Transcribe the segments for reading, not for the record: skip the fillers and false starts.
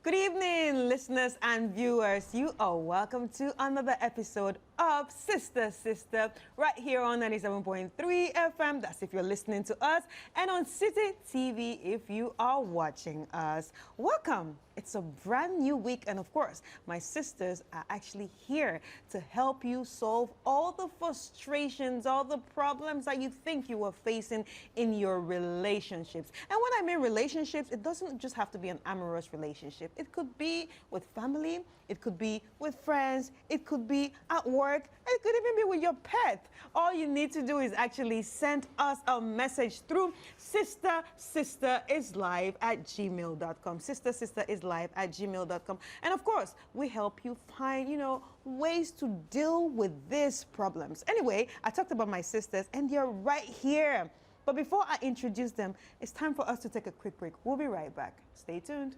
Good evening, listeners and viewers. You are welcome to another episode of Sister Sister right here on 97.3 FM. That's if you're listening to us, and on Citi TV if you are watching us. Welcome. It's a brand new week, and of course, my sisters are actually here to help you solve all the frustrations, all the problems that you think you are facing in your relationships. And when I mean relationships, it doesn't just have to be an amorous relationship. It could be with family, it could be with friends, it could be at work, it could even be with your pet. All you need to do is actually send us a message through sisterislive@gmail.com. sisterislive@gmail.com. And of course, we help you find, ways to deal with these problems. Anyway, I talked about my sisters, and they're right here. But before I introduce them, it's time for us to take a quick break. We'll be right back. Stay tuned.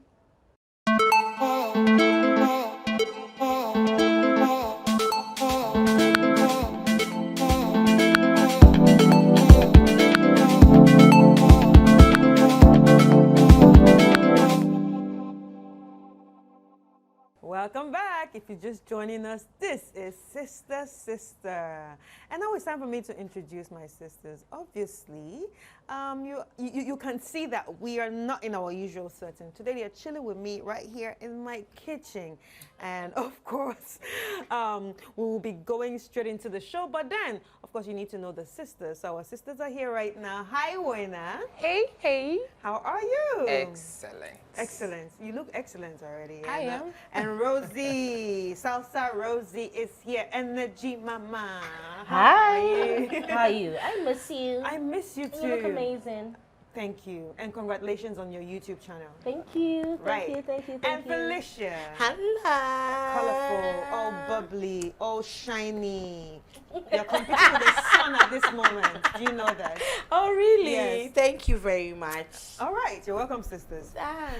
Welcome back. If you're just joining us, this is Sister Sister. And now it's time for me to introduce my sisters. Obviously, you can see that we are not in our usual setting. Today they are chilling with me right here in my kitchen. And of course, we will be going straight into the show. But then, of course, you need to know the sisters. So our sisters are here right now. Hi, Wena. Hey. How are you? Excellent. Excellent. You look excellent already. I am. And Rosie, Salsa Rosie is here. Energy Mama. Hi. How are you? I miss you. I miss you too. You look amazing. Thank you. And congratulations on your YouTube channel. Thank you. Right. Thank you. And Felicia. Hello. Colorful, all bubbly, all shiny. You're competing with the sun at this moment. Do you know that? Oh, really? Yes. Thank you very much. All right. You're welcome, sisters.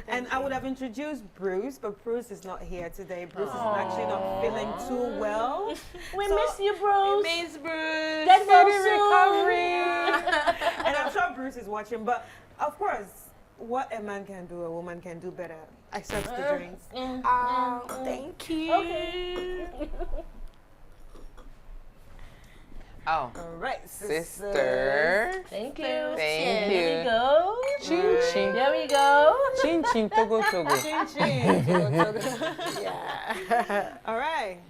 And I would have introduced Bruce, but Bruce is not here today. Bruce is actually not feeling too well. We miss you, Bruce. Miss Bruce. Get well Steady soon. recovery. And I'm sure Bruce is watching, but of course, what a man can do, a woman can do better. Except the drinks. Thank you. Okay. Oh, All right, sister. Thank you. Thank There you. we go. Chin chin. There we go. Chin chin togo togo. Chin chin. Yeah. All right.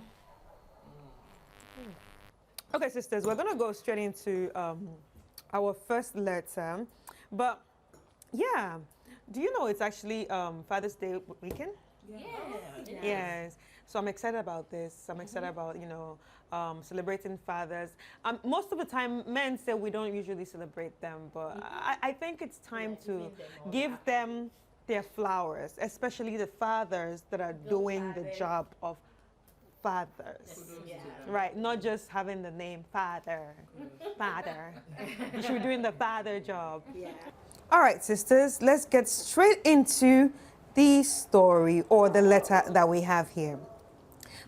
Okay, sisters, we're going to go straight into our first letter. But, yeah, do you know it's actually Father's Day weekend? Yeah. Yes. So I'm excited about this. I'm excited about, celebrating fathers. Most of the time, men say we don't usually celebrate them, but I think it's time to give them their flowers, especially the fathers that are doing the job of fathers. Right, not just having the name father. Father. You should be doing the father job. Yeah. All right, sisters, let's get straight into the story or the letter that we have here.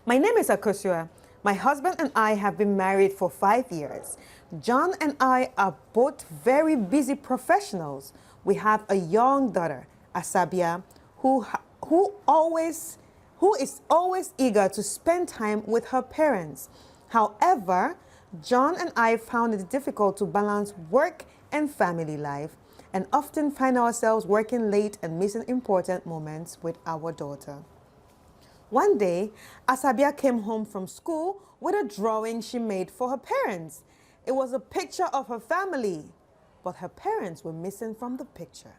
My name is Akosua. My husband and I have been married for 5 years. John and I are both very busy professionals. We have a young daughter, Asabia, who is always eager to spend time with her parents. However, John and I found it difficult to balance work and family life, and often find ourselves working late and missing important moments with our daughter. One day, Asabia came home from school with a drawing she made for her parents. It was a picture of her family, but her parents were missing from the picture.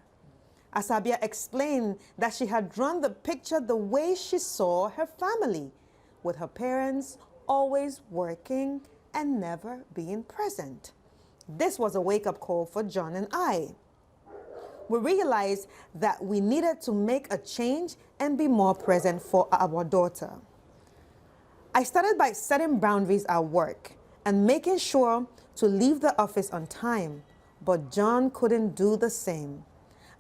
Asabia explained that she had drawn the picture the way she saw her family, with her parents always working and never being present. This was a wake-up call for John and I. We realized that we needed to make a change and be more present for our daughter. I started by setting boundaries at work and making sure to leave the office on time, but John couldn't do the same.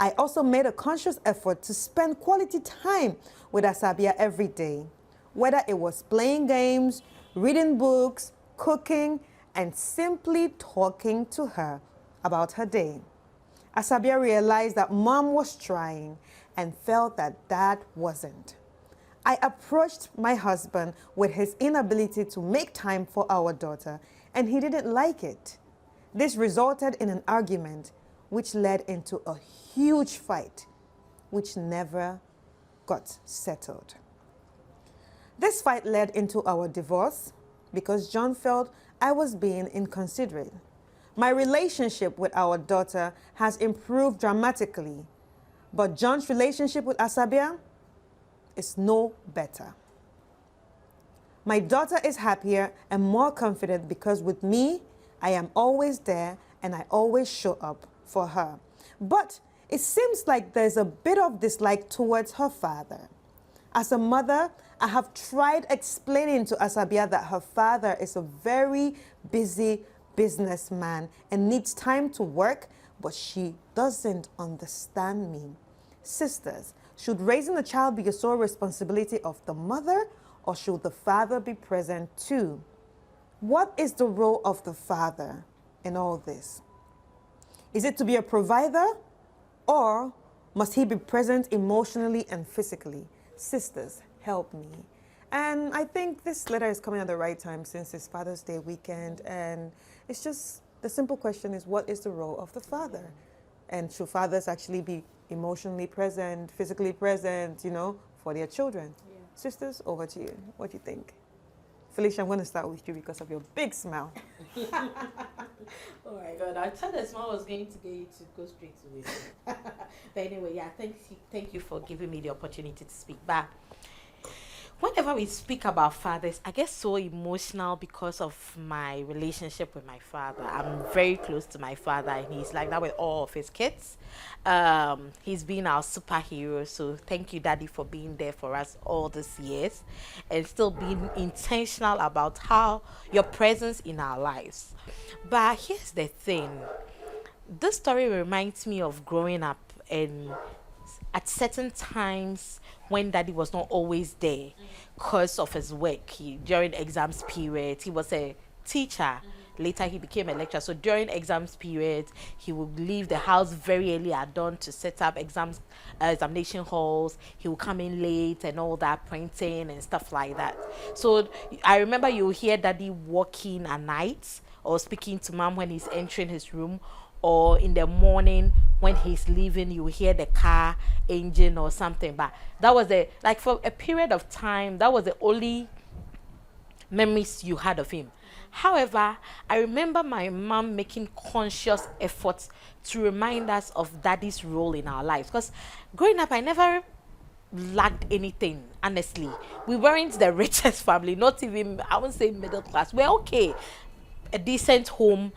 I also made a conscious effort to spend quality time with Asabia every day, whether it was playing games, reading books, cooking, and simply talking to her about her day. Asabia realized that Mom was trying and felt that Dad wasn't. I approached my husband with his inability to make time for our daughter, and he didn't like it. This resulted in an argument which led into a huge fight, which never got settled. This fight led into our divorce because John felt I was being inconsiderate. My relationship with our daughter has improved dramatically, but John's relationship with Asabia is no better. My daughter is happier and more confident because with me, I am always there and I always show up for her. But it seems like there's a bit of dislike towards her father. As a mother, I have tried explaining to Asabia that her father is a very busy businessman and needs time to work, but she doesn't understand me. Sisters, should raising a child be the sole responsibility of the mother, or should the father be present too? What is the role of the father in all this? Is it to be a provider, or must he be present emotionally and physically? Sisters, help me. And I think this letter is coming at the right time since it's Father's Day weekend, and it's just, the simple question is, what is the role of the father? And should fathers actually be emotionally present, physically present, for their children? Yeah. Sisters, over to you. What do you think? Felicia, I'm going to start with you because of your big smile. Oh my God, I thought the smile was going to get you to go straight to it. But anyway, yeah, thank you for giving me the opportunity to speak back. Whenever we speak about fathers, I get so emotional because of my relationship with my father. I'm very close to my father, and he's like that with all of his kids. He's been our superhero, so thank you, Daddy, for being there for us all these years and still being intentional about how your presence in our lives. But here's the thing. This story reminds me of growing up, and at certain times when Daddy was not always there because of his work. During exams period, he was a teacher. Later, he became a lecturer. So during exams period, he would leave the house very early at dawn to set up examination halls. He would come in late and all that, printing and stuff like that. So I remember you hear Daddy walking at night or speaking to Mom when he's entering his room, or in the morning when he's leaving, you hear the car engine or something. But that was for a period of time, that was the only memories you had of him. However, I remember my mom making conscious efforts to remind us of Daddy's role in our lives. Because growing up, I never lacked anything, honestly. We weren't the richest family, not even, I wouldn't say middle class. We're okay. A decent home.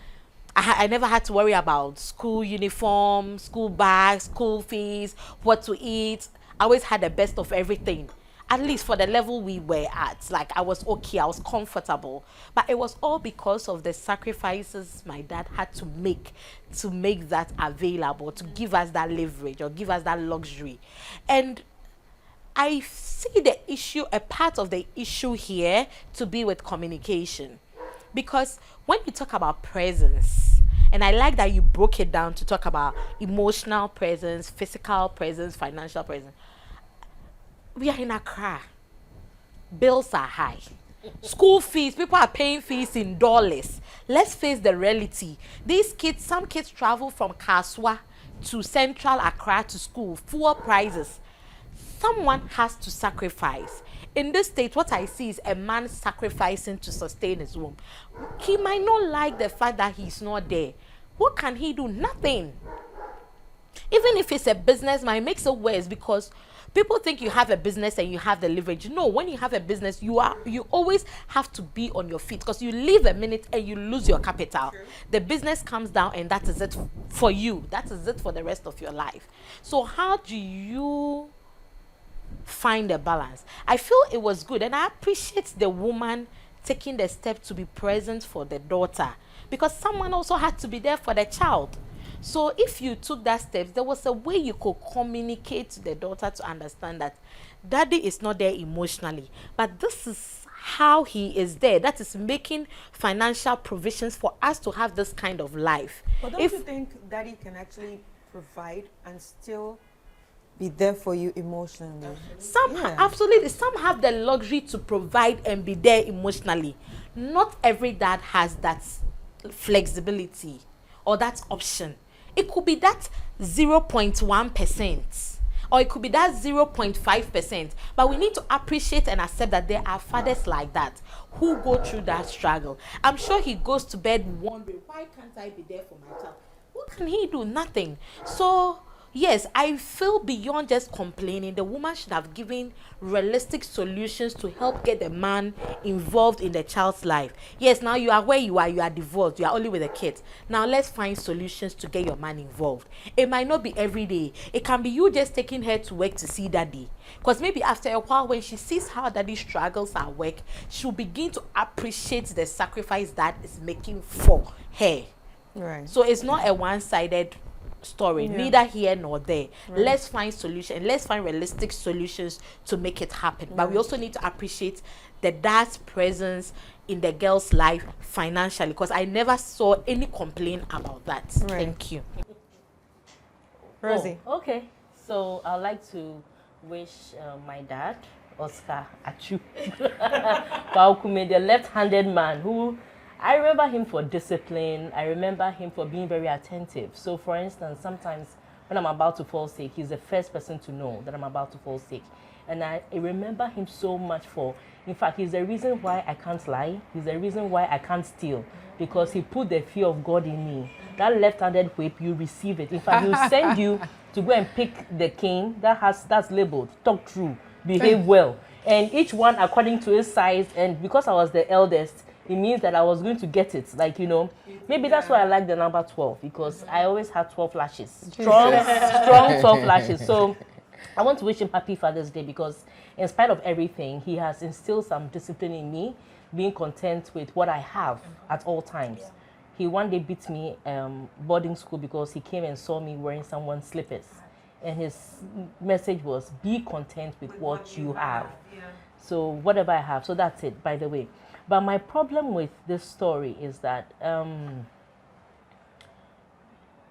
I never had to worry about school uniform, school bags, school fees, what to eat. I always had the best of everything, at least for the level we were at. Like, I was okay, I was comfortable. But it was all because of the sacrifices my dad had to make that available, to give us that leverage or give us that luxury. And I see a part of the issue here to be with communication. Because when you talk about presence, and I like that you broke it down to talk about emotional presence, physical presence, financial presence. We are in Accra. Bills are high. School fees, people are paying fees in dollars. Let's face the reality. Some kids travel from Kaswa to Central Accra to school, full prices. Someone has to sacrifice. In this state, what I see is a man sacrificing to sustain his womb. He might not like the fact that he's not there. What can he do? Nothing. Even if it's a businessman, it makes it worse because people think you have a business and you have the leverage. No, when you have a business, you always have to be on your feet because you leave a minute and you lose your capital. True. The business comes down and that is it for you. That is it for the rest of your life. So how do you find a balance? I feel it was good, and I appreciate the woman taking the step to be present for the daughter because someone also had to be there for the child. So if you took that step, there was a way you could communicate to the daughter to understand that Daddy is not there emotionally, but this is how he is there. That is making financial provisions for us to have this kind of life. But don't you think Daddy can actually provide and still be there for you emotionally. Some Yeah. absolutely, some have the luxury to provide and be there emotionally. Not every dad has that flexibility or that option. It could be that 0.1%, or it could be that 0.5%. But we need to appreciate and accept that there are fathers like that who go through that struggle. I'm sure he goes to bed wondering, why can't I be there for my child? What can he do? Nothing. So yes, I feel beyond just complaining, the woman should have given realistic solutions to help get the man involved in the child's life. Yes, now you are where you are divorced, you are only with the kids. Now let's find solutions to get your man involved. It might not be every day. It can be you just taking her to work to see daddy. Because maybe after a while, when she sees how daddy struggles at work, she'll begin to appreciate the sacrifice that is making for her. Right. So it's not a one-sided story, neither here nor there. Let's find solutions. Let's find realistic solutions to make it happen. But we also need to appreciate the dad's presence in the girl's life financially, because I never saw any complaint about that. Thank you. Rosie. Oh, okay, so I'd like to wish my dad, Oscar Achu, Paukume, the left-handed man who, I remember him for discipline. I remember him for being very attentive. So, for instance, sometimes when I'm about to fall sick, he's the first person to know that I'm about to fall sick. And I remember him so much for, in fact, he's the reason why I can't lie. He's the reason why I can't steal. Because he put the fear of God in me. That left-handed whip, you receive it. In fact, he'll send you to go and pick the cane that's labeled, talk true, behave well. And each one according to his size. And because I was the eldest, it means that I was going to get it. Like, you know, maybe that's why I like the number 12, because I always had 12 lashes. Strong 12 lashes. So I want to wish him happy Father's Day, because in spite of everything, he has instilled some discipline in me, being content with what I have at all times. He one day beat me boarding school because he came and saw me wearing someone's slippers. And his message was, be content with what you have. So whatever I have. So that's it, by the way. But my problem with this story is that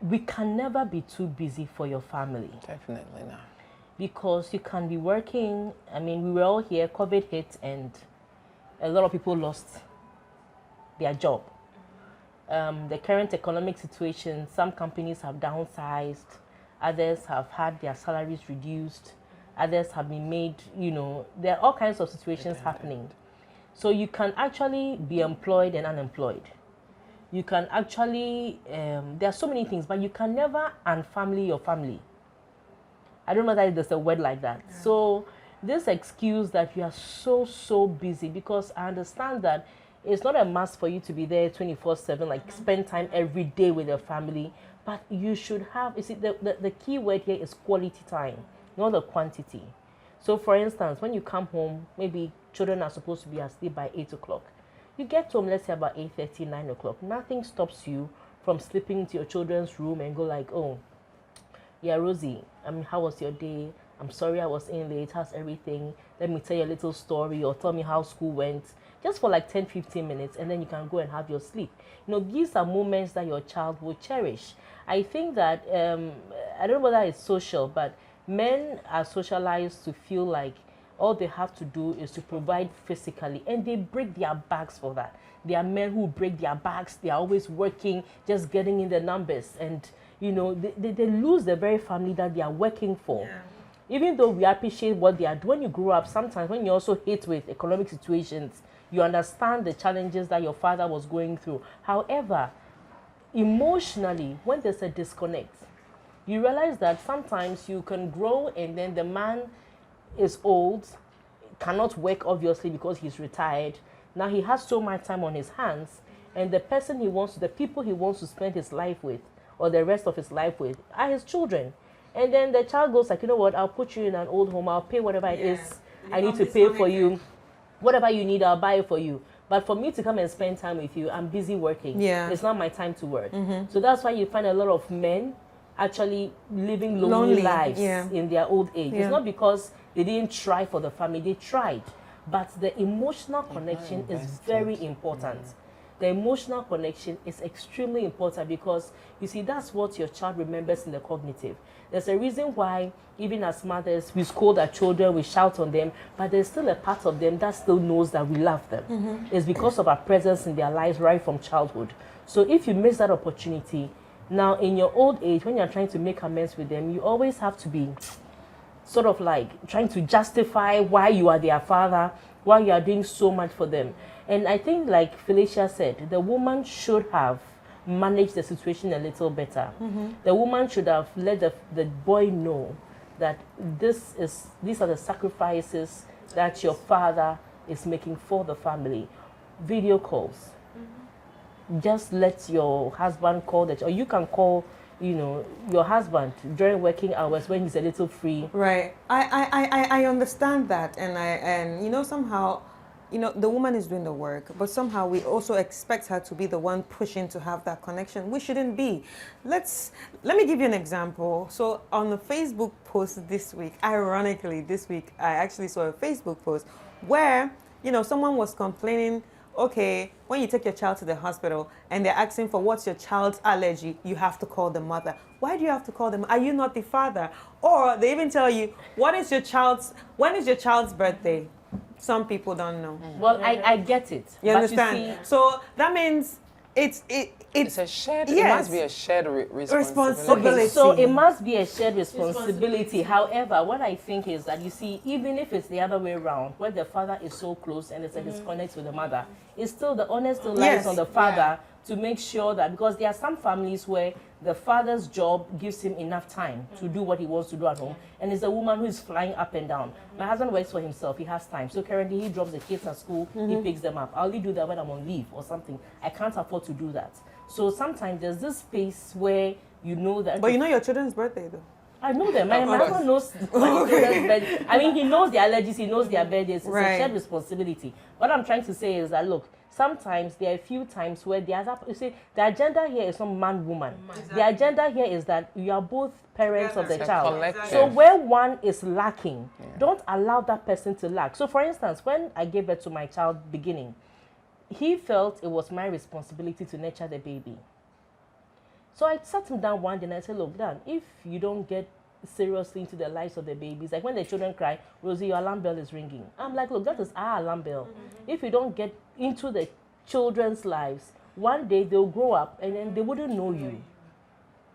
we can never be too busy for your family. Definitely not. Because you can be working. I mean, we were all here, COVID hit, and a lot of people lost their job. The current economic situation, some companies have downsized, others have had their salaries reduced, others have been made, you know, there are all kinds of situations happening. So you can actually be employed and unemployed. You can actually, there are so many things, but you can never unfamily your family. I don't know that there's a word like that. Yeah. So this excuse that you are so busy, because I understand that it's not a must for you to be there 24/7, like spend time every day with your family, but you should have, you see, the key word here is quality time, not the quantity. So for instance, when you come home, maybe children are supposed to be asleep by 8 o'clock. You get home, let's say about 8:30, 9 o'clock. Nothing stops you from slipping into your children's room and go like, oh, yeah, Rosie, how was your day? I'm sorry I was in late. How's everything? Let me tell you a little story, or tell me how school went. Just for like 10, 15 minutes, and then you can go and have your sleep. You know, these are moments that your child will cherish. I think that, I don't know whether it's social, but men are socialized to feel like all they have to do is to provide physically, and they break their backs for that. There are men who break their backs. They are always working, just getting in the numbers, and you know, they lose the very family that they are working for. Yeah. Even though we appreciate what they are doing, when you grow up, sometimes when you also hit with economic situations, you understand the challenges that your father was going through. However, emotionally, when there's a disconnect, you realize that sometimes you can grow, and then the man is old, cannot work obviously because he's retired. Now he has so much time on his hands, and the person he wants, the people he wants to spend his life with, or the rest of his life with, are his children. And then the child goes like, you know what, I'll put you in an old home, I'll pay whatever it is I need to pay for you. Whatever you need, I'll buy it for you. But for me to come and spend time with you, I'm busy working. Yeah. It's not my time to work. Mm-hmm. So that's why you find a lot of men actually living lonely lives in their old age. It's not because they didn't try for the family, they tried. But the emotional connection is very important. the emotional connection is extremely important, because you see, that's what your child remembers in the cognitive. There's a reason why, even as mothers, we scold our children, we shout on them, but there's still a part of them that still knows that we love them. It's because of our presence in their lives right from childhood. So if you miss that opportunity, now in your old age, when you're trying to make amends with them, you always have to be sort of like trying to justify why you are their father, why you are doing so much for them. And I think, like Felicia said, the woman should have managed the situation a little better. The woman should have let the boy know that these are the sacrifices that your father is making for the family. Video calls. Just let your husband call or you can call, your husband during working hours when he's a little free. Right. I understand that, and somehow, the woman is doing the work, but somehow we also expect her to be the one pushing to have that connection. We shouldn't be. Let me give you an example. So on the Facebook post this week, ironically, this week I actually saw a Facebook post where, someone was complaining, okay, when you take your child to the hospital and they're asking for what's your child's allergy, you have to call the mother. Why do you have to call them? Are you not the father? Or they even tell you, when is your child's birthday? Some people don't know. Well, I get it. You understand? You see, so that means it's a shared. Yes. It must be a shared responsibility. okay, so it must be a shared responsibility. However, what I think is that, you see, even if it's the other way around, where the father is so close and it's a disconnect with the mother, it's still the onus still lies on the father to make sure that, because there are some families where the father's job gives him enough time to do what he wants to do at home, and it's a woman who is flying up and down. My husband works for himself, he has time. So currently he drops the kids at school, he picks them up. I only do that when I'm on leave or something. I can't afford to do that. So sometimes there's this space where you know that... But you know your children's birthday though. I know them. My husband knows my children's birthday. I mean, he knows their allergies, he knows their birthdays. It's a shared responsibility. What I'm trying to say is that, look, sometimes there are a few times where the agenda here is not man-woman. Exactly. The agenda here is that you are both parents of the child. Collective. So where one is lacking, don't allow that person to lack. So for instance, when I gave birth to my child beginning, he felt it was my responsibility to nurture the baby. So I sat him down one day and I said, look, Dan, if you don't get seriously into the lives of the babies, like when the children cry, Rosie, your alarm bell is ringing. I'm like, look, that is our alarm bell. If you don't get into the children's lives, one day they'll grow up and then they wouldn't know you.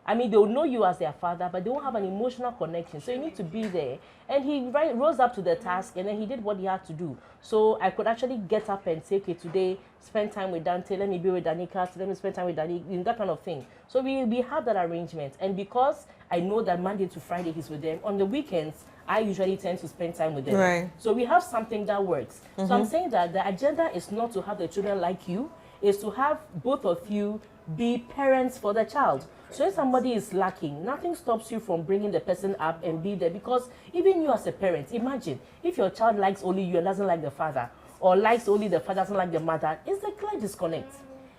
I mean, they'll know you as their father, but they won't have an emotional connection. So you need to be there. And he rose up to the task, and then he did what he had to do. So I could actually get up and say, okay, today, spend time with Dante, let me be with Danica, let me spend time with Danica, that kind of thing. So we have that arrangement. And because I know that Monday to Friday he's with them, on the weekends, I usually tend to spend time with them. Right. So we have something that works. So I'm saying that the agenda is not to have the children like you, is to have both of you be parents for the child. So if somebody is lacking, nothing stops you from bringing the person up and be there, because even you as a parent, imagine if your child likes only you and doesn't like the father, or likes only the father, doesn't like the mother, it's a clear disconnect.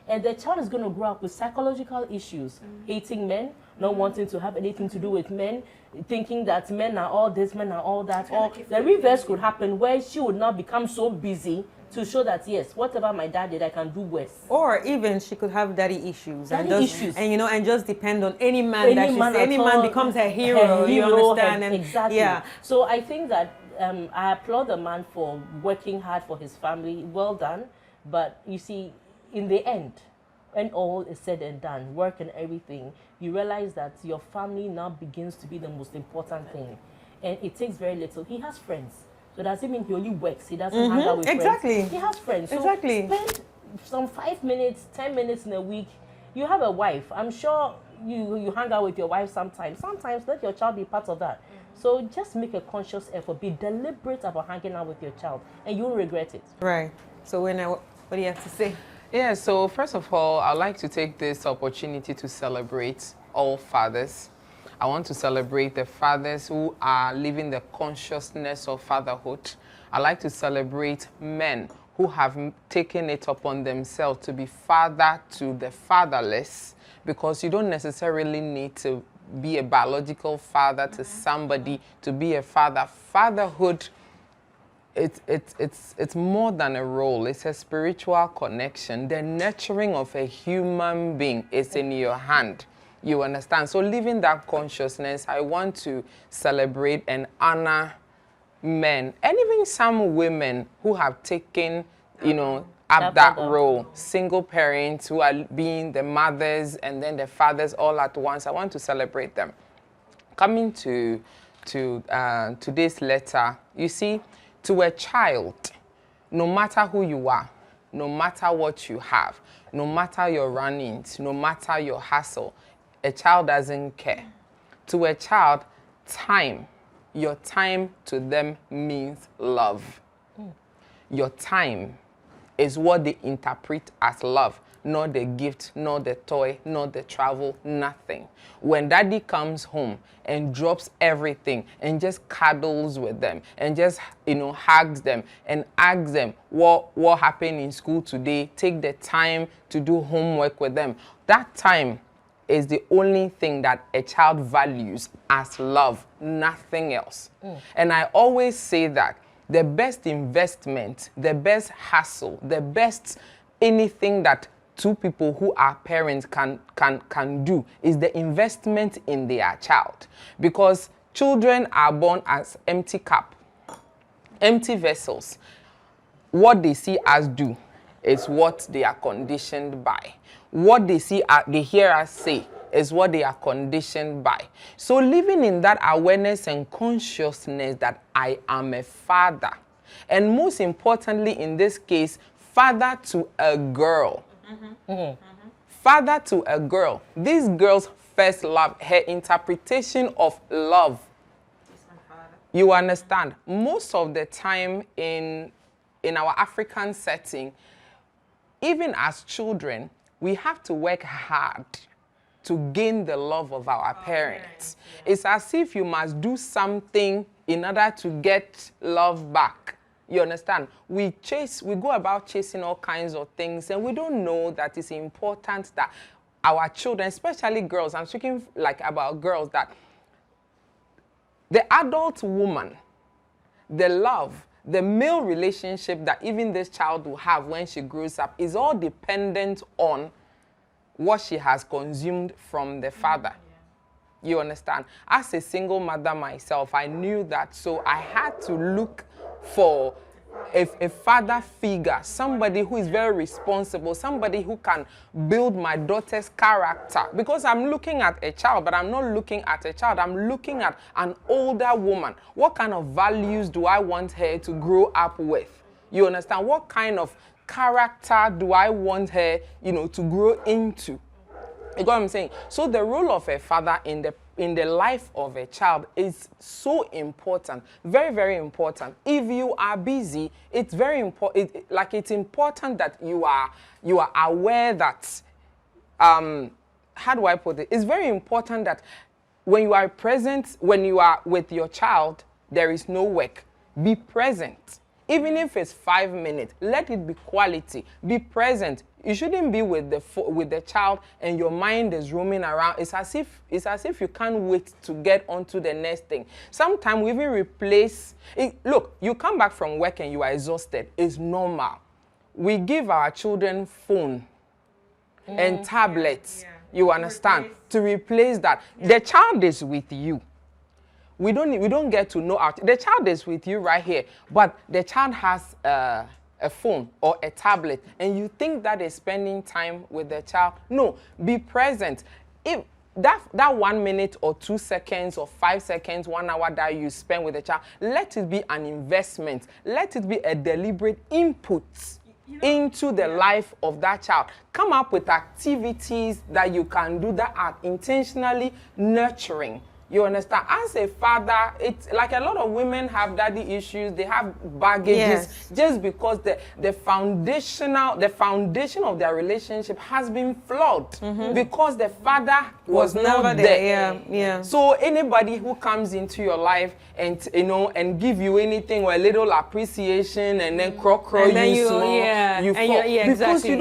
And the child is going to grow up with psychological issues, hating men, not wanting to have anything to do with men, thinking that men are all this, men are all that, or the reverse could happen where she would now become so busy to show that, yes, whatever my dad did, I can do worse. Or even she could have daddy issues. And just depend on any man any man becomes her hero, you understand? Exactly. Yeah. So I think that I applaud the man for working hard for his family. Well done. But you see, in the end, when all is said and done, work and everything, you realize that your family now begins to be the most important thing. And it takes very little. He has friends. So does it mean he only works? He doesn't hang out with friends. He has friends. So spend some 5 minutes, 10 minutes in a week. You have a wife. I'm sure you hang out with your wife sometimes. Sometimes let your child be part of that. So just make a conscious effort. Be deliberate about hanging out with your child, and you won't regret it. Right. So what do you have to say? Yeah, so first of all, I'd like to take this opportunity to celebrate all fathers. I want to celebrate the fathers who are living the consciousness of fatherhood. I like to celebrate men who have taken it upon themselves to be father to the fatherless, because you don't necessarily need to be a biological father to somebody to be a father. Fatherhood it's more than a role. It's a spiritual connection. The nurturing of a human being is in your hand. You understand? So living that consciousness, I want to celebrate and honor men and even some women who have taken, up that role. Single parents who are being the mothers and then the fathers all at once. I want to celebrate them. Coming to today's letter, you see, to a child, no matter who you are, no matter what you have, no matter your run-ins, no matter your hustle, a child doesn't care. To a child, time, your time to them means love. Your time is what they interpret as love, not the gift, not the toy, not the travel, nothing. When daddy comes home and drops everything and just cuddles with them and just, hugs them and asks them what happened in school today, take the time to do homework with them. That time is the only thing that a child values as love, nothing else. And I always say that the best investment, the best hustle, the best anything that two people who are parents can do is the investment in their child. Because children are born as empty cup, empty vessels. What they see us do is what they are conditioned by. What they hear us say is what they are conditioned by. So living in that awareness and consciousness that I am a father, and most importantly in this case, father to a girl. Father to a girl. This girl's first love, her interpretation of love. You understand? Most of the time in our African setting, even as children, we have to work hard to gain the love of our parents. Yeah. It's as if you must do something in order to get love back. You understand? We go about chasing all kinds of things, and we don't know that it's important that our children, especially girls, I'm speaking about girls, that the adult woman, the love, the male relationship that even this child will have when she grows up is all dependent on what she has consumed from the father. You understand? As a single mother myself, I knew that, so I had to look for a father figure, somebody who is very responsible, somebody who can build my daughter's character. Because I'm looking at a child, but I'm not looking at a child. I'm looking at an older woman. What kind of values do I want her to grow up with? You understand? What kind of character do I want her, to grow into? You know what I'm saying? So the role of a father in the life of a child is so important, very, very important. If you are busy, it's very important. It's important that you are aware that, how do I put it? It's very important that when you are present, when you are with your child, there is no work. Be present. Even if it's 5 minutes, let it be quality. Be present. You shouldn't be with the child and your mind is roaming around. It's as if you can't wait to get onto the next thing. Sometimes we even replace it. Look, you come back from work and you are exhausted. It's normal. We give our children phone and tablets. You understand? To replace that. The child is with you. We don't get to know the child is with you right here, but the child has a phone or a tablet, and you think that is spending time with the child. No, be present. If that 1 minute or 2 seconds or 5 seconds, 1 hour that you spend with the child, let it be an investment. Let it be a deliberate input into the life of that child. Come up with activities that you can do that are intentionally nurturing. You understand? As a father, it's like a lot of women have daddy issues. They have baggages just because the foundation of their relationship has been flawed because the father was never there. Yeah. So anybody who comes into your life and and give you anything or a little appreciation and then crow you small, you fall because you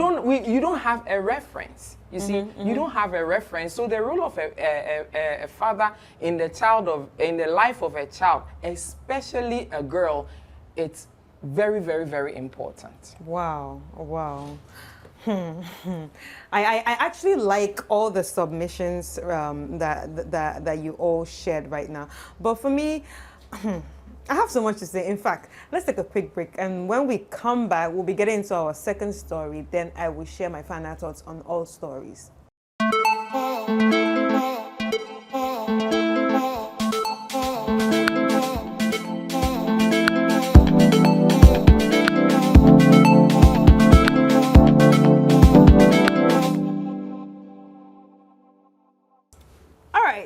don't have a reference. You see, you don't have a reference. So the role of a father in the life of a child, especially a girl, it's Very, very, very important. Wow, wow. I actually like all the submissions that you all shared right now. But for me, I have so much to say. In fact, let's take a quick break. And when we come back, we'll be getting into our second story. Then I will share my final thoughts on all stories.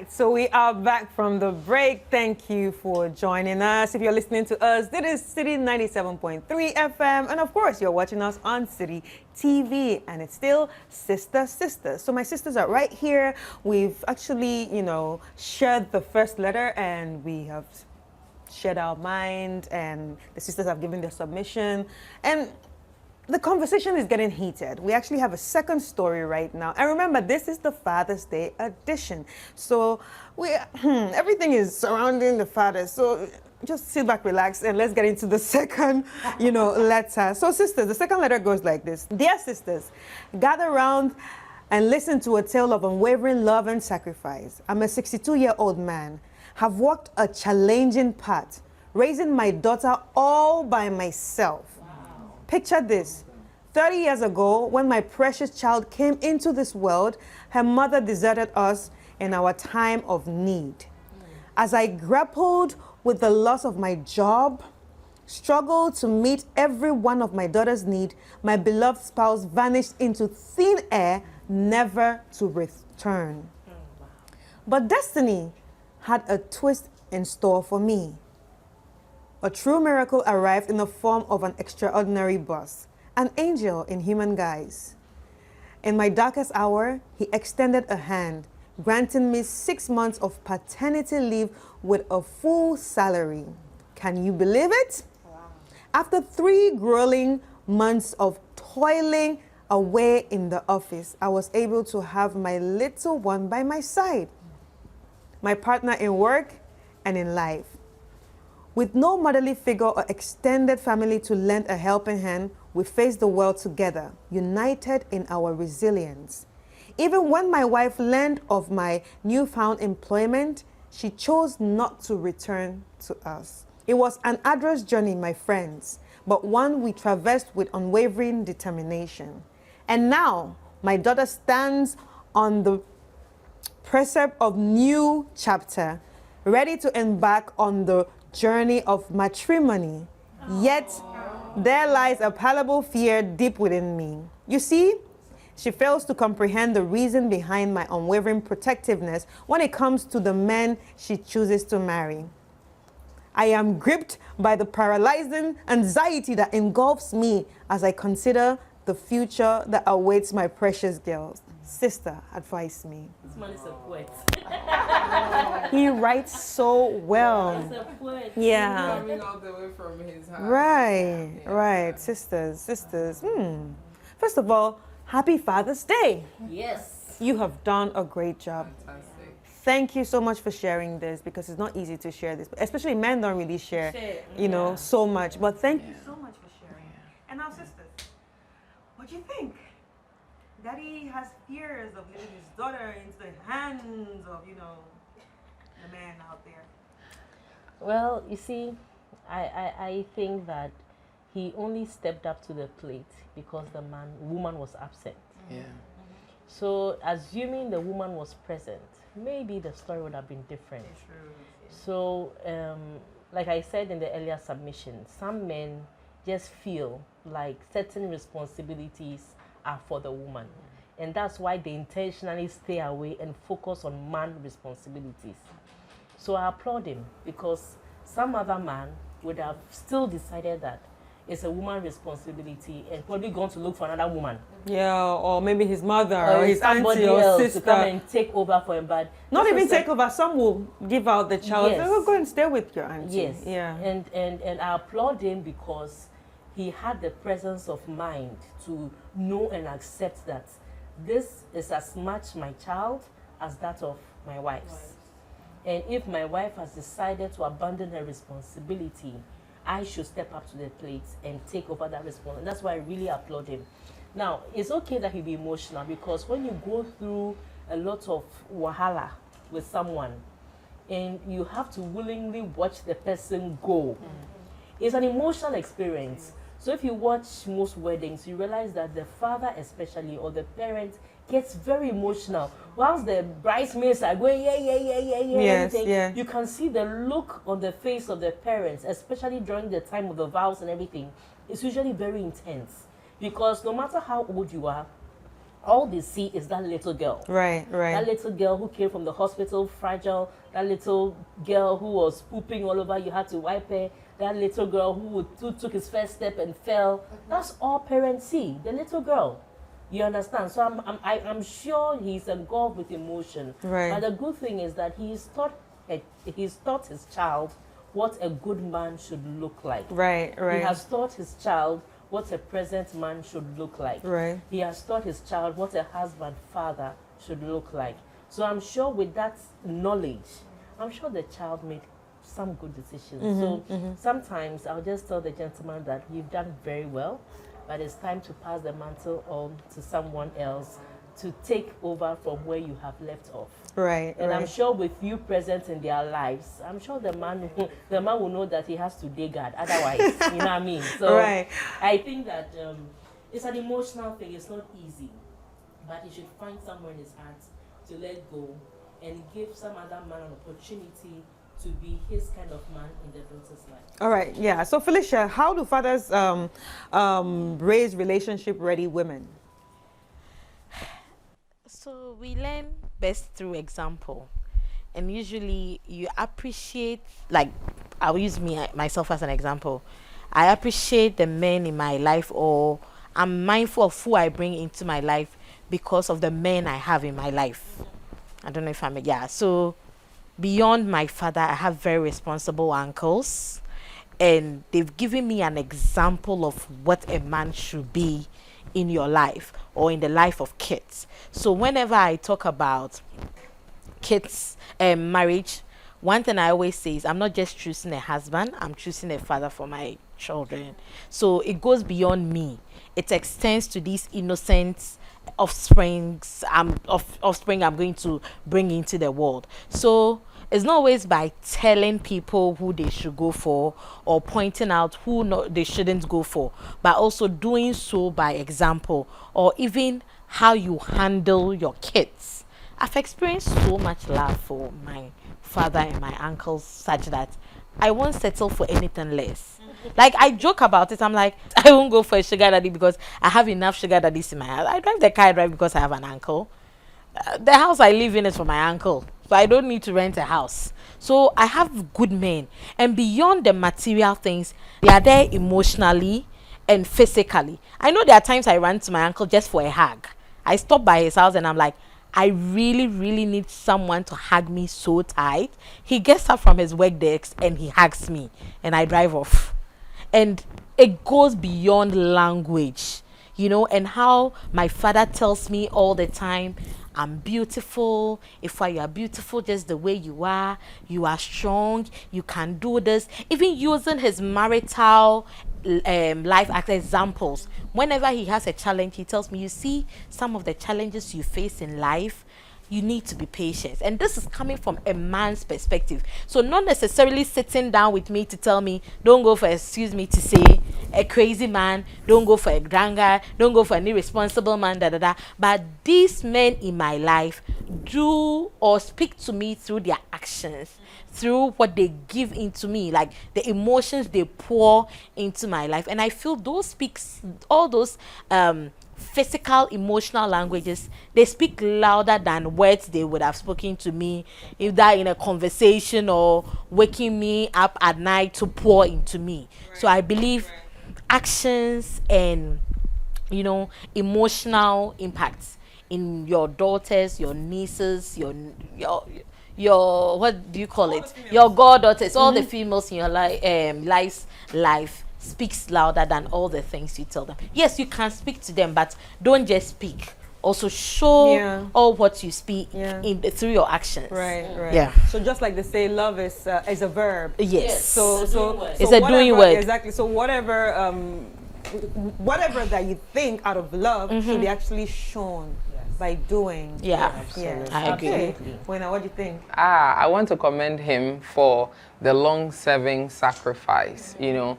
So we are back from the break. Thank you for joining us. If you're listening to us, this is Citi 97.3 FM. And of course, you're watching us on Citi TV. And it's still Sister Sisters. So my sisters are right here. We've actually, shared the first letter and we have shared our mind. And the sisters have given their submission. And the conversation is getting heated. We actually have a second story right now. And remember, this is the Father's Day edition. So everything is surrounding the fathers. So just sit back, relax, and let's get into the second, letter. So sisters, the second letter goes like this. Dear sisters, gather around and listen to a tale of unwavering love and sacrifice. I'm a 62-year-old man, have walked a challenging path, raising my daughter all by myself. Picture this. 30 years ago, when my precious child came into this world, her mother deserted us in our time of need. As I grappled with the loss of my job, struggled to meet every one of my daughter's needs, my beloved spouse vanished into thin air, never to return. But destiny had a twist in store for me. A true miracle arrived in the form of an extraordinary boss, an angel in human guise. In my darkest hour, he extended a hand, granting me 6 months of paternity leave with a full salary. Can you believe it? Wow. After 3 grueling months of toiling away in the office, I was able to have my little one by my side, my partner in work and in life. With no motherly figure or extended family to lend a helping hand, we faced the world together, united in our resilience. Even when my wife learned of my newfound employment, she chose not to return to us. It was an arduous journey, my friends, but one we traversed with unwavering determination. And now, my daughter stands on the precipice of new chapter, ready to embark on the journey of matrimony. Yet there lies a palpable fear deep within me. You see, she fails to comprehend the reason behind my unwavering protectiveness when it comes to the men she chooses to marry. I am gripped by the paralyzing anxiety that engulfs me as I consider the future that awaits my precious girls. Sister, advise me. This man is a poet. He writes so well. He's a poet. Yeah. Coming all the way from his heart. Right, right. Sisters. First of all, happy Father's Day. Yes. You have done a great job. Fantastic. Thank you so much for sharing this, because it's not easy to share this. Especially men don't really share, so much. But thank you so much for sharing. And now, sisters, what do you think? Daddy has fears of leaving his daughter into the hands of, the man out there. Well, you see, I think that he only stepped up to the plate because the woman was absent. Yeah. So, assuming the woman was present, maybe the story would have been different. So, like I said in the earlier submission, some men just feel like certain responsibilities are for the woman. And that's why they intentionally stay away and focus on man responsibilities. So I applaud him, because some other man would have still decided that it's a woman's responsibility and probably gone to look for another woman. Yeah, or maybe his mother or his somebody auntie or else sister. to come and take over for him. But not even take over. Some will give out the child. Yes. Oh, go and stay with your auntie. Yes. Yeah. And I applaud him because he had the presence of mind to know and accept that this is as much my child as that of my wife's. And if my wife has decided to abandon her responsibility, I should step up to the plate and take over that responsibility. That's why I really applaud him. Now, it's okay that he be emotional, because when you go through a lot of wahala with someone and you have to willingly watch the person go, it's an emotional experience. So if you watch most weddings, you realize that the father especially, or the parent, gets very emotional. Whilst the bridesmaids are going, yeah, yeah, yeah, yeah, yeah, Yes, everything, yeah. you can see the look on the face of the parents, especially during the time of the vows and everything. It's usually very intense, because no matter how old you are, all they see is that little girl. Right, right. That little girl who came from the hospital, fragile. That little girl who was pooping all over, you had to wipe her. That little girl who took his first step and fell. That's all parents see, the little girl. You understand? So I'm sure he's engulfed with emotion. Right. But the good thing is that he's taught his child what a good man should look like. Right, right. He has taught his child what a present man should look like. Right. He has taught his child what a husband, father should look like. So I'm sure with that knowledge, I'm sure the child made some good decisions. So sometimes I'll just tell the gentleman that you've done very well, but it's time to pass the mantle on to someone else to take over from where you have left off. Right, And right. I'm sure with you present in their lives, I'm sure the man will know that he has to dig hard. Otherwise, you know what I mean? So Right. I think that it's an emotional thing. It's not easy, but he should find somewhere in his heart to let go and give some other man an opportunity to be his kind of man in the daughter's life. All right, yeah. So Felicia, how do fathers raise relationship-ready women? So we learn best through example, and usually you appreciate, like, I'll use myself as an example. I appreciate the men in my life, or I'm mindful of who I bring into my life because of the men I have in my life. I don't know if so beyond my father, I have very responsible uncles, and they've given me an example of what a man should be in your life or in the life of kids. So whenever I talk about kids and marriage, one thing I always say is I'm not just choosing a husband, I'm choosing a father for my children. So it goes beyond me. It extends to these innocent offspring I'm going to bring into the world. So it's not always by telling people who they should go for or pointing out who they shouldn't go for, but also doing so by example, or even how you handle your kids. I've experienced so much love for my father and my uncles, such that I won't settle for anything less. Like, I joke about it. I'm like, I won't go for a sugar daddy because I have enough sugar daddies in my house. I drive the car I drive because I have an uncle. The house I live in is for my uncle, so I don't need to rent a house. So I have good men, and beyond the material things, they are there emotionally and physically. I know there are times I run to my uncle just for a hug. I stop by his house and I'm like, I really, really need someone to hug me so tight. He gets up from his work desk and he hugs me, and I drive off. And it goes beyond language, and how my father tells me all the time, I'm beautiful. If you are beautiful just the way you are strong, you can do this. Even using his marital life as examples. Whenever he has a challenge, he tells me, you see some of the challenges you face in life, you need to be patient. And this is coming from a man's perspective. So not necessarily sitting down with me to tell me, don't go for, excuse me to say, a crazy man, don't go for a drunkard, don't go for an irresponsible man, But these men in my life do or speak to me through their actions, through what they give into me, like the emotions they pour into my life. And I feel all those physical, emotional languages, they speak louder than words they would have spoken to me, if that in a conversation or waking me up at night to pour into me. Right. So I believe actions and emotional impacts in your daughters, your nieces, your what do you call it, your goddaughters, all the females in your life speaks louder than all the things you tell them. Yes, you can speak to them, but don't just speak. also show Yeah. all what you speak Yeah. through your actions. Right. Yeah. So just like they say, love is a verb. Yes. So It's a doing whatever- word. Exactly. So whatever that you think out of love should be actually shown by doing. Yeah. Yes. I agree. Okay. Wena, what do you think? I want to commend him for the long-serving sacrifice. You know,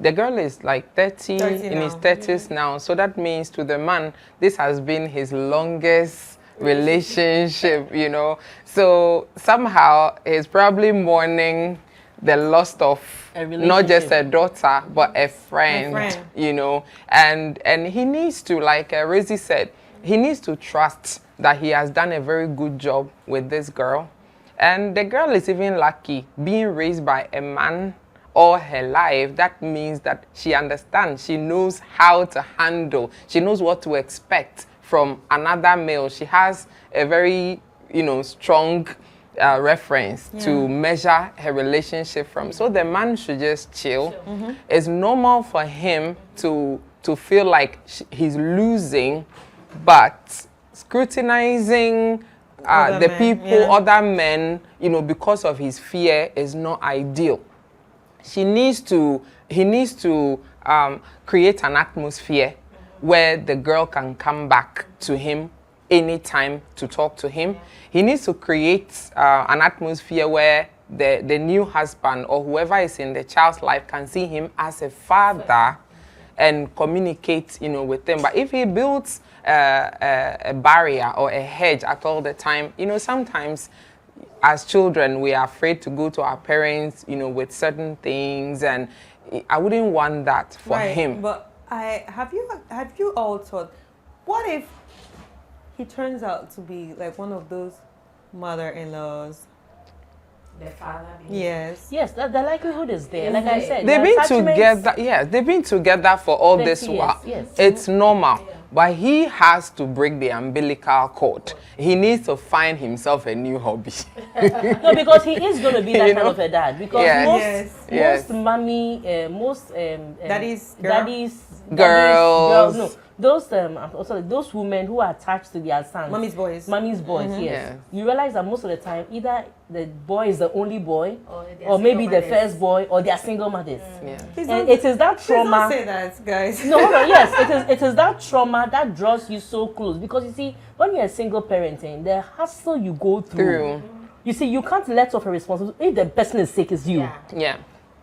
the girl is like 30 in his 30s now, so that means to the man, this has been his longest relationship, you know. So somehow he's probably mourning the loss of not just a daughter, but a friend, you know. And he needs to, like Rizzy said, he needs to trust that he has done a very good job with this girl. And the girl is even lucky being raised by a man all her life. That means that she understands, she knows how to handle, she knows what to expect from another male. She has a very, you know, strong reference to measure her relationship from. So the man should just chill. It's normal for him to feel like he's losing, but scrutinizing the people, other men, you know, because of his fear is not ideal. He needs to create an atmosphere where the girl can come back to him anytime to talk to him. He needs to create an atmosphere where the new husband or whoever is in the child's life can see him as a father and communicate, you know, with them. But if he builds a barrier or a hedge at all the time, you know, sometimes as children, we are afraid to go to our parents, you know, with certain things, and I wouldn't want that for him. But have you all thought, what if he turns out to be like one of those mother-in-laws? The father. Yes. Yes, the likelihood is there. Like I said, They've the been attachments- together. Yes, they've been together for all 30 this years, while. yes. It's normal. But he has to break the umbilical cord. He needs to find himself a new hobby. No, because he is going to be that You kind know? of a dad. Because Yes. most mommy, most Daddies, girls. no, those also those women who are attached to their sons, Mommy's boys. Yes. Yeah. You realize that most of the time, either the boy is the only boy, they're or maybe single the mothers. first boy, or they are single mothers. Yeah. And it is that Please don't trauma. say that, guys. No, hold on. Yes, it is that trauma that draws you so close, because you see, when you're a single parenting, the hassle you go through. You see, you can't let off a responsibility. If the person is sick, it's you. Yeah.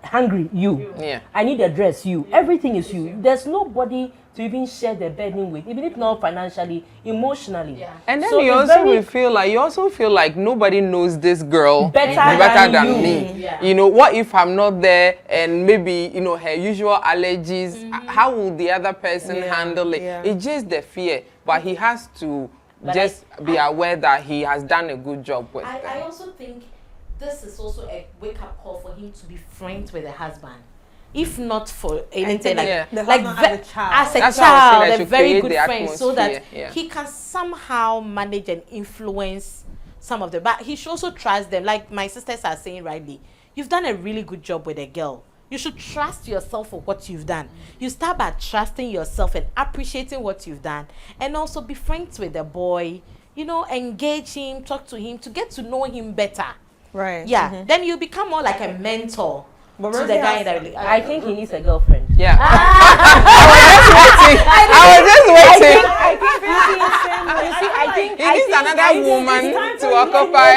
Hungry, you. Yeah. I need a dress, you. Everything is you. There's nobody to even share the burden with, even if not financially, emotionally. Yeah. And then So you it's also very- feel like nobody knows this girl Better than than you. me. Yeah. You know, what if I'm not there and maybe, you know, her usual allergies, how will the other person handle it? Yeah. It's just the fear. But he has to just be aware that he has done a good job with I them. also think this is also a wake-up call for him to be friends with the husband. If not for anything, like, Yeah. The like husband as a child. as a That's why I was saying child, I a should very create good the friend, so that atmosphere, yeah. he can somehow manage and influence some of them. But he should also trust them. Like my sisters are saying rightly, you've done a really good job with a girl. You should trust yourself for what you've done. You start by trusting yourself and appreciating what you've done, and also be friends with the boy. You know, engage him, talk to him to get to know him better. Right. Yeah, then you become more like a mentor But to the Rosie guy has- that really. I think he needs a girlfriend. Yeah. I was just waiting. I think He needs another woman to occupy.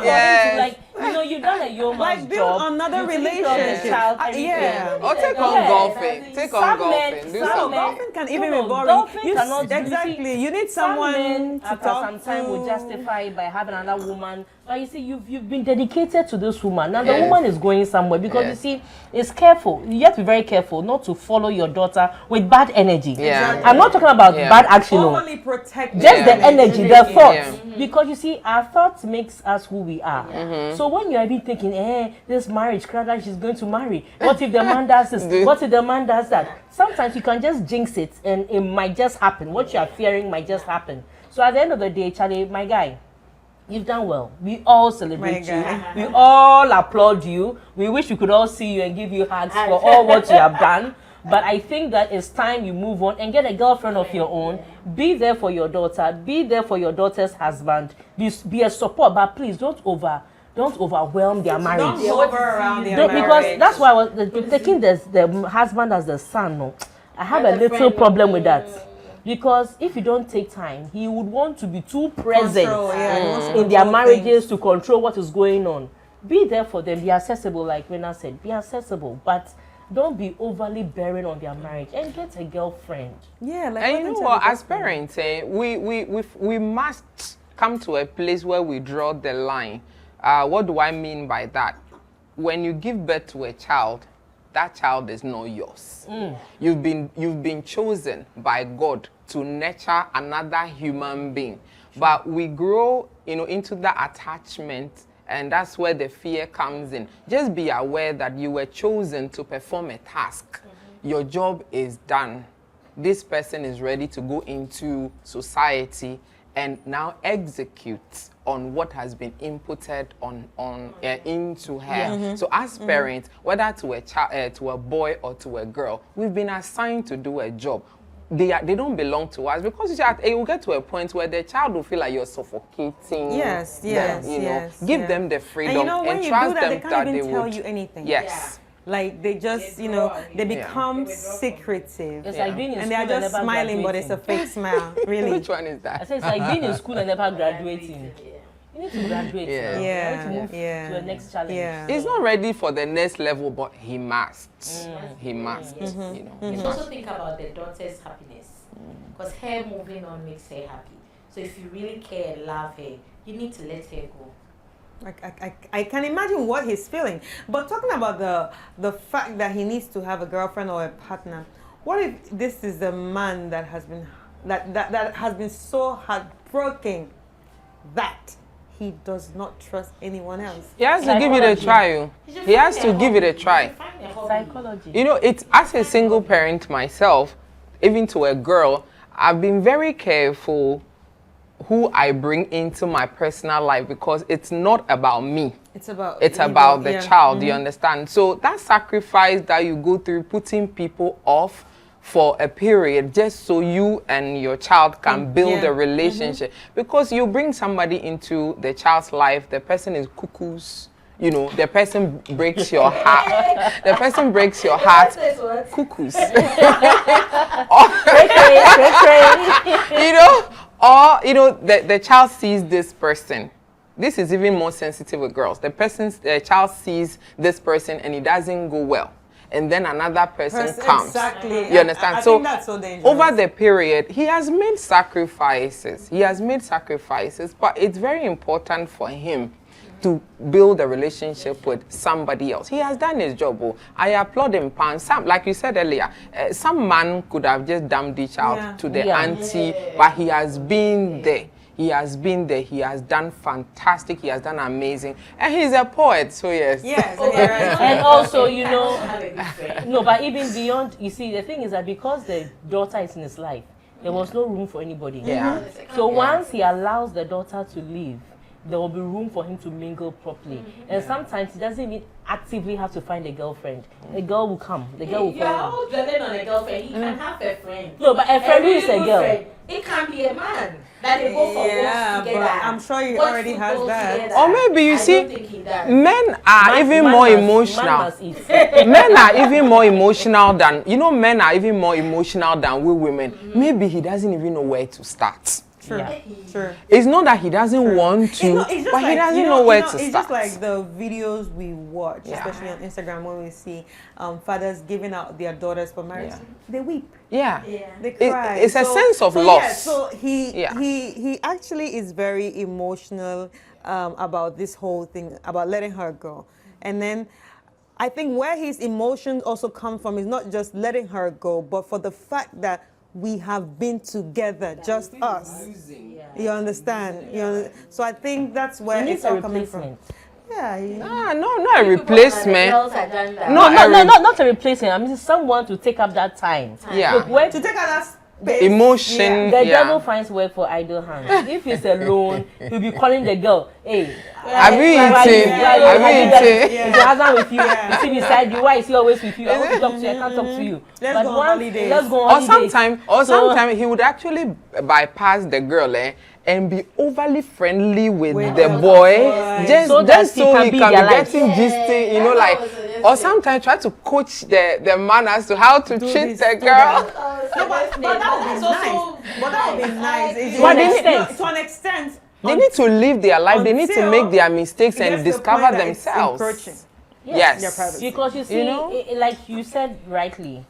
Yes. Like, you know, you've done a yeoman's Like build job. another You take care of the relationship. child, Yeah. Or take on Yeah. golfing. Take on Some golfing. men- Do some something. men- Golfing can even No, be boring. golfing You cannot- exactly. You need Some someone men, to after talk some time, to. will justify it by having another woman. But you see, you've been dedicated to this woman. Now the Yes. woman is going somewhere, because Yes. you see, it's careful. You have to be very careful not to follow your daughter with bad energy. Yeah. I'm not talking about Yeah. bad action. No. Overly protect. Just Yeah. the energy, the thoughts. Yeah. Because you see, our thoughts makes us who we are. So when you're even thinking, this marriage, Krada, she's going to marry. What if the man does this? What if the man does that? Sometimes you can just jinx it and it might just happen. What you are fearing might just happen. So at the end of the day, Charlie, my guy, you've done well. We all celebrate My you. guy. We all applaud you. We wish we could all see you and give you hugs for all what you have done. But I think that it's time you move on and get a girlfriend of your own. Be there for your daughter. Be there for your daughter's husband. Be a support, but please don't overwhelm their marriage. Don't hover around their marriage. Because that's why I was taking the husband as the son. No, I have a little problem with that. Because if you don't take time, he would want to be too present in their marriages to control what is going on. Be there for them. Be accessible, like Rena said. Be accessible, but don't be overly bearing on their marriage and get a girlfriend. Yeah, like and you know what? As parents, we must come to a place where we draw the line. What do I mean by that? When you give birth to a child, that child is not yours. You've been chosen by God to nurture another human being. But we grow, into that attachment, and that's where the fear comes in. Just be aware that you were chosen to perform a task. Your job is done. This person is ready to go into society and now execute on what has been inputted into her. So as parents, whether to a child, to a boy or to a girl, we've been assigned to do a job. They don't belong to us, because it will get to a point where the child will feel like you're suffocating. Yes. Give them the freedom and when you trust do that, them they can't that even they tell would. you anything. Yes. Like they just, they become secretive. It's like being in and school they are just never smiling, but it's a fake smile. Really. Which one is I that? say it's like being in school and never graduating. You need to graduate. Yeah. You need to move to the next challenge. Yeah. He's not ready for the next level, but he must. He must. You also think about the daughter's happiness, because her moving on makes her happy. So if you really care and love her, you need to let her go. I can imagine what he's feeling. But talking about the fact that he needs to have a girlfriend or a partner, what if this is a man that has been that has been so heartbroken that he does not trust anyone else? He has to give it a try. He has to give it a try. Psychology. It's as a single parent myself, even to a girl, I've been very careful who I bring into my personal life, because it's not about me. It's about the child, you understand? So that sacrifice that you go through, putting people off for a period just so you and your child can build a relationship. Because you bring somebody into the child's life, the person is cuckoos. The person breaks your heart. The person breaks your heart. Cuckoos. Or, the child sees this person. This is even more sensitive with girls. The child sees this person and it doesn't go well. And then another person comes. Exactly. You understand? I think that's so dangerous. Over the period, he has made sacrifices. But it's very important for him to build a relationship with somebody else. He has done his job. I applaud him. Like you said earlier, some man could have just dumped each out to the auntie, but he has been there. He has done fantastic. He has done amazing. And he's a poet, so yes. Yes. And also, no, but even beyond, you see, the thing is that because the daughter is in his life, there was no room for anybody. Yeah. So once he allows the daughter to leave, there will be room for him to mingle properly. And sometimes he doesn't even actively have to find a girlfriend. The girl will come. The girl will come. You are all dwelling on a girlfriend. He can have a friend. No, but a friend who is a girl. Friend. It can be a man that they go for walks together. But I'm sure he already has that. Together. Or maybe you see, don't think he does. men are even more emotional. Men are even more emotional than, men are even more emotional than we women. Maybe he doesn't even know where to start. True. It's not that he doesn't want to, but he doesn't know where to start. It's just like the videos we watch, especially on Instagram, when we see fathers giving out their daughters for marriage. They weep. Yeah. They cry. It's a sense of loss. Yeah, so he actually is very emotional about this whole thing, about letting her go. And then I think where his emotions also come from is not just letting her go, but for the fact that we have been together, just us. You understand? So I think that's where it's all coming from. Yeah. Not a replacement. Not a replacement. I mean, someone to take up that time. Yeah. To take out that emotion. The Yeah. devil finds work for idle hands. If he's alone, he'll be calling the girl, hey, Have you eaten? Have you eaten? Is your husband with you? Is he beside you? Why is he always with you? I want to talk to you. I can't talk to you. Let's go on holidays. Let's go on Or holidays. sometimes he would actually bypass the girl and be overly friendly with the boy, just So that he can he be can be their life. getting gisting, you know, like, or sometimes try to coach the man as to how to treat the girl. No, but that would be nice. But that would be nice. It's But to an extent. They need to live their life. They need to Until make their mistakes it gets and to the discover point that it's themselves. encroaching. Yes. Their privacy. Because you see, You know? like you said rightly,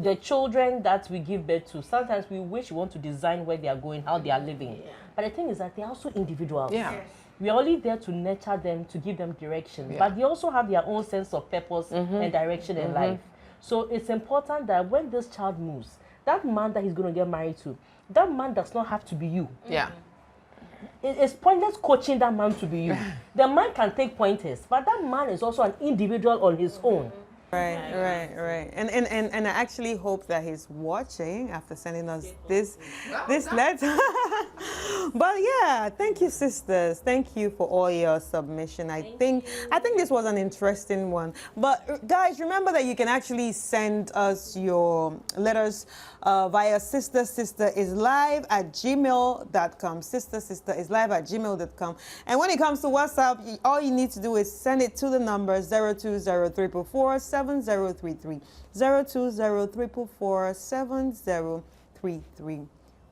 the children that we give birth to, sometimes we wish we want to design where they are going, how they are living. But the thing is that they are also individuals. Yeah. We are only there to nurture them, to give them direction. But they also have their own sense of purpose and direction in life. So it's important that when this child moves, that man that he's going to get married to, that man does not have to be you. Yeah. It's pointless coaching that man to be you. The man can take pointers, but that man is also an individual on his own. Right. And I actually hope that he's watching after sending us this letter. But yeah, thank you, sisters. Thank you for all your submission. I think this was an interesting one. But guys, remember that you can actually send us your letters via sisterislive@gmail.com. Sisterislive@gmail.com. And when it comes to WhatsApp, all you need to do is send it to the number 020-344-7033. 020-344-7033.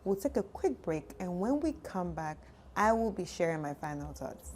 We'll take a quick break, and when we come back, I will be sharing my final thoughts.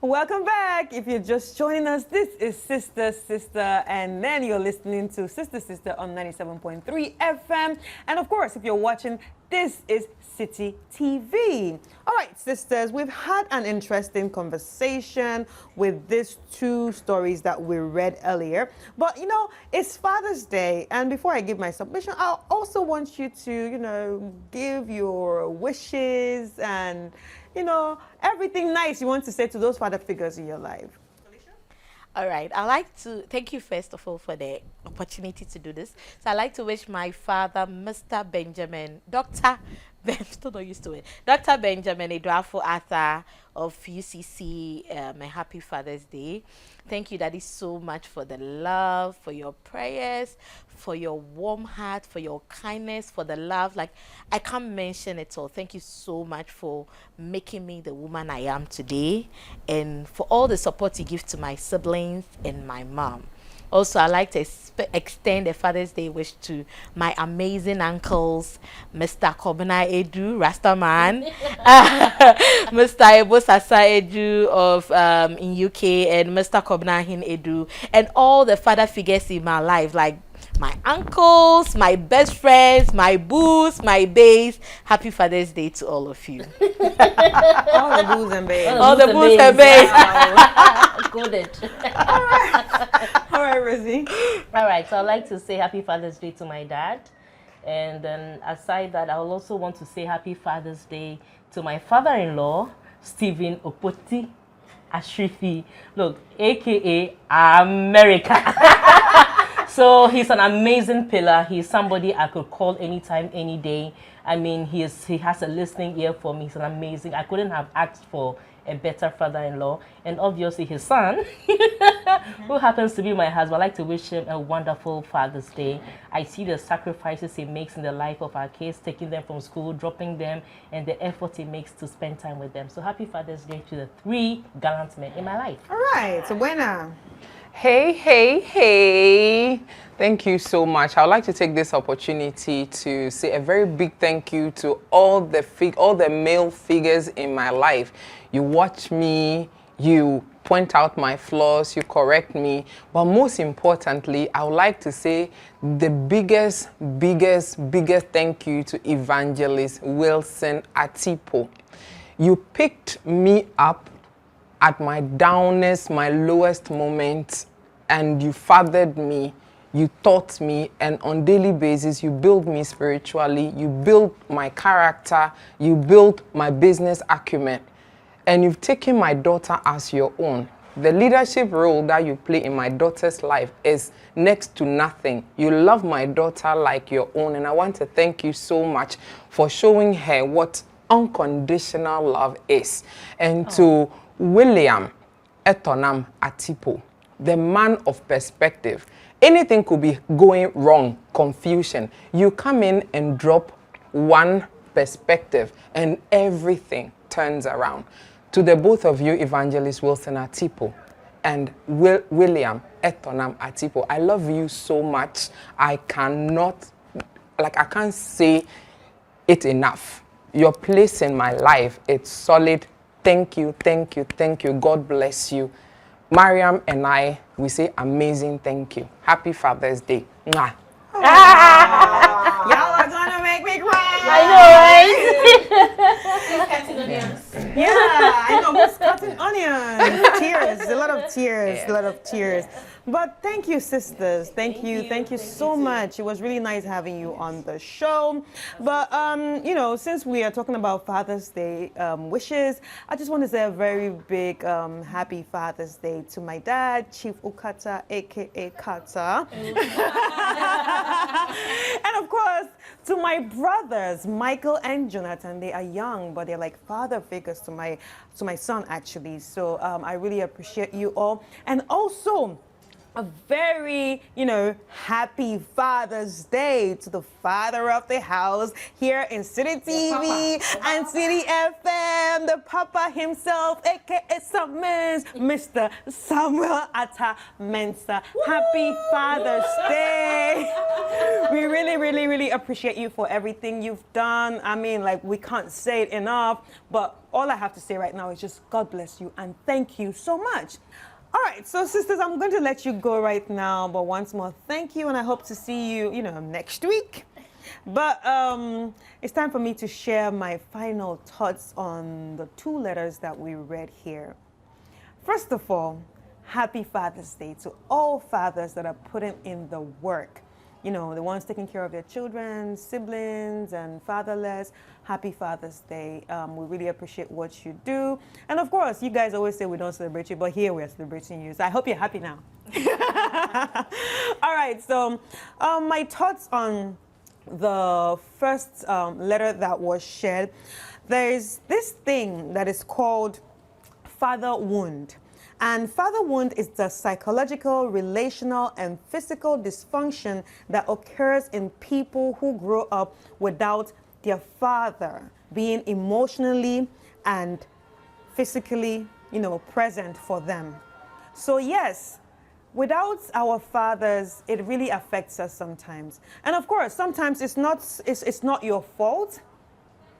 Welcome back. If you're just joining us, this is Sister, and then you're listening to Sister on 97.3 FM. And of course, if you're watching, this is Citi TV. All right, sisters, we've had an interesting conversation with these two stories that we read earlier. But, you know, it's Father's Day. And before I give my submission, I also want you to, you know, give your wishes and, you know, everything nice you want to say to those father figures in your life. All right. I'd like to thank you, first of all, for the opportunity to do this. So I'd like to wish my father, Mr. Benjamin, I'm still not used to it, Dr. Benjamin Eduafo Arthur of UCC, a happy Father's Day. Thank you, Daddy, so much for the love, for your prayers, for your warm heart, for your kindness, for the love. Like, I can't mention it all. Thank you so much for making me the woman I am today, and for all the support you give to my siblings and my mom. Also, I'd like to extend a Father's Day wish to my amazing uncles, Mr. Kobina Edu, Rastaman, Mr. Ebo Sasa Edu of in UK, and Mr. Kobina Hin Edu, and all the father figures in my life, like my uncles, my best friends, my boos, my bays. Happy Father's Day to all of you. All the boos and babes. All the boos and babes. Got it. All right, Rosie. All right, so I'd like to say Happy Father's Day to my dad. And then aside that, I will also want to say Happy Father's Day to my father-in-law, Stephen Opoti Ashrifi. Look, AKA America. So he's an amazing pillar. He's somebody I could call anytime, any day. I mean, he has a listening ear for me. He's an amazing. I couldn't have asked for a better father-in-law. And obviously his son, who happens to be my husband. I'd like to wish him a wonderful Father's Day. I see the sacrifices he makes in the life of our kids, taking them from school, dropping them, and the effort he makes to spend time with them. So happy Father's Day to the 3 gallant men in my life. All right, so buena. Hey. Thank you so much. I would like to take this opportunity to say a very big thank you to all the male figures in my life. You watch me, you point out my flaws, you correct me, but most importantly, I would like to say the biggest thank you to Evangelist Wilson Atipo. You picked me up at my downest, my lowest moments, and you fathered me, you taught me, and on daily basis, you build me spiritually, you build my character, you build my business acumen. and you've taken my daughter as your own. The leadership role that you play in my daughter's life is next to nothing. You love my daughter like your own, and I want to thank you so much for showing her what unconditional love is. And to William Etonam Atipo, the man of perspective. Anything could be going wrong, confusion. You come in and drop one perspective and everything turns around. To the both of you, Evangelist Wilson Atipo and William Etonam Atipo, I love you so much. I can't say it enough. Your place in my life, it's solid. Thank you, thank you, thank you. God bless you. Mariam and I, we say amazing thank you. Happy Father's Day. Mwah. Y'all are gonna make me cry. I know, right? Cutting onions. Yeah, I know. Who's cutting onions? Tears, a lot of tears, a lot of tears. But thank you, sisters. Thank you so much. It was really nice having you on the show. But you know, since we are talking about Father's Day wishes, I just want to say a very big happy Father's Day to my dad, Chief Ukata, aka Kata. And of course, to my brothers, Michael and Jonathan. They are young, but they're like father figures to my son, actually. So I really appreciate you all. And also, a very, happy Father's Day to the father of the house here in Citi TV and Citi FM, the papa himself, aka Summers, Mr. Samuel Atta Mensah. Happy Father's Day. We really, really, really appreciate you for everything you've done. I mean, we can't say it enough, but all I have to say right now is just God bless you and thank you so much. All right, so sisters, I'm going to let you go right now, but once more, thank you, and I hope to see you, next week. But it's time for me to share my final thoughts on the 2 letters that we read here. First of all, happy Father's Day to all fathers that are putting in the work. The ones taking care of their children, siblings, and fatherless. Happy Father's Day. We really appreciate what you do. And of course, you guys always say we don't celebrate you, but here we are celebrating you. So I hope you're happy now. All right, so my thoughts on the first letter that was shared. There's this thing that is called father wound. And father wound is the psychological, relational, and physical dysfunction that occurs in people who grow up without their father being emotionally and physically, present for them. So yes, without our fathers, it really affects us sometimes. And of course, sometimes it's not your fault.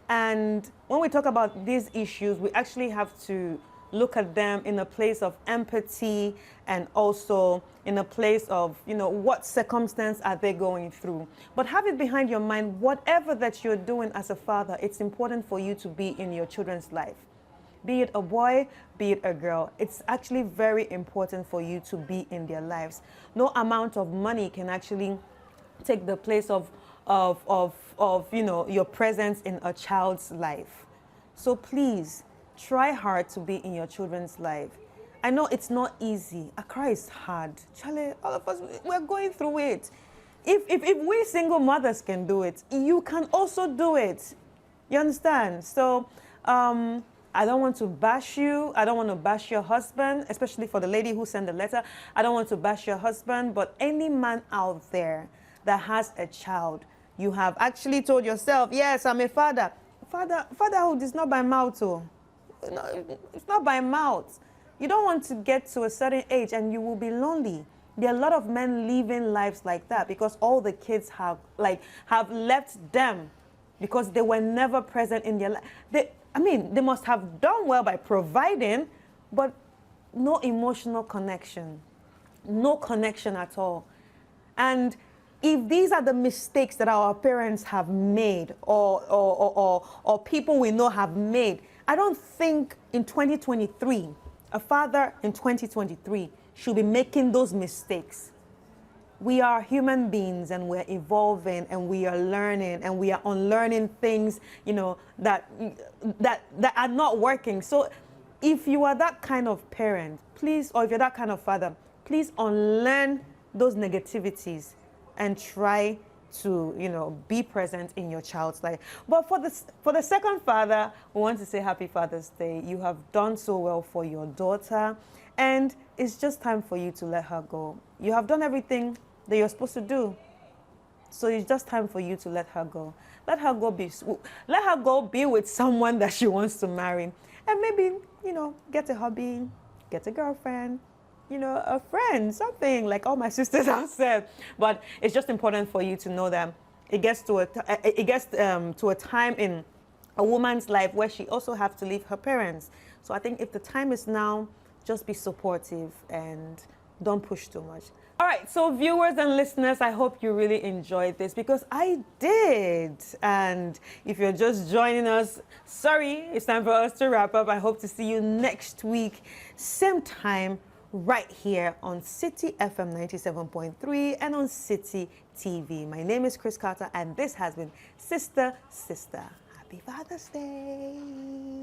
And when we talk about these issues, we actually have to look at them in a place of empathy and also in a place of, what circumstance are they going through. But have it behind your mind, whatever that you're doing as a father, it's important for you to be in your children's life. Be it a boy, be it a girl. It's actually very important for you to be in their lives. No amount of money can actually take the place of your presence in a child's life. So please, try hard to be in your children's life. I know it's not easy. Accra is hard. Charlie, all of us, we're going through it. If we single mothers can do it, you can also do it. You understand? So I don't want to bash you. I don't want to bash your husband, especially for the lady who sent the letter. I don't want to bash your husband, but any man out there that has a child, you have actually told yourself, yes, I'm a father. Fatherhood is not by mouth, oh. No, it's not by mouth. You don't want to get to a certain age and you will be lonely. There are a lot of men living lives like that because all the kids have left them because they were never present in their life. They must have done well by providing, but no emotional connection. No connection at all. And if these are the mistakes that our parents have made or people we know have made, I don't think in 2023, a father in 2023 should be making those mistakes. We are human beings and we're evolving and we are learning and we are unlearning things, that are not working. So if you are that kind of parent, please, or if you're that kind of father, please unlearn those negativities and try to, be present in your child's life. But for the second father, we want to say Happy Father's Day. You have done so well for your daughter, and it's just time for you to let her go. You have done everything that you're supposed to do. So it's just time for you to let her go. Let her go be with someone that she wants to marry. And maybe, get a hobby, get a girlfriend, a friend, something like all my sisters have said. But it's just important for you to know that it gets to a time in a woman's life where she also has to leave her parents. So I think if the time is now, just be supportive and don't push too much. All right, so viewers and listeners, I hope you really enjoyed this because I did. And if you're just joining us, sorry, it's time for us to wrap up. I hope to see you next week, same time, right here on Citi FM 97.3 and on Citi TV. My name is Chris Carter, and this has been Sister. Happy Father's Day.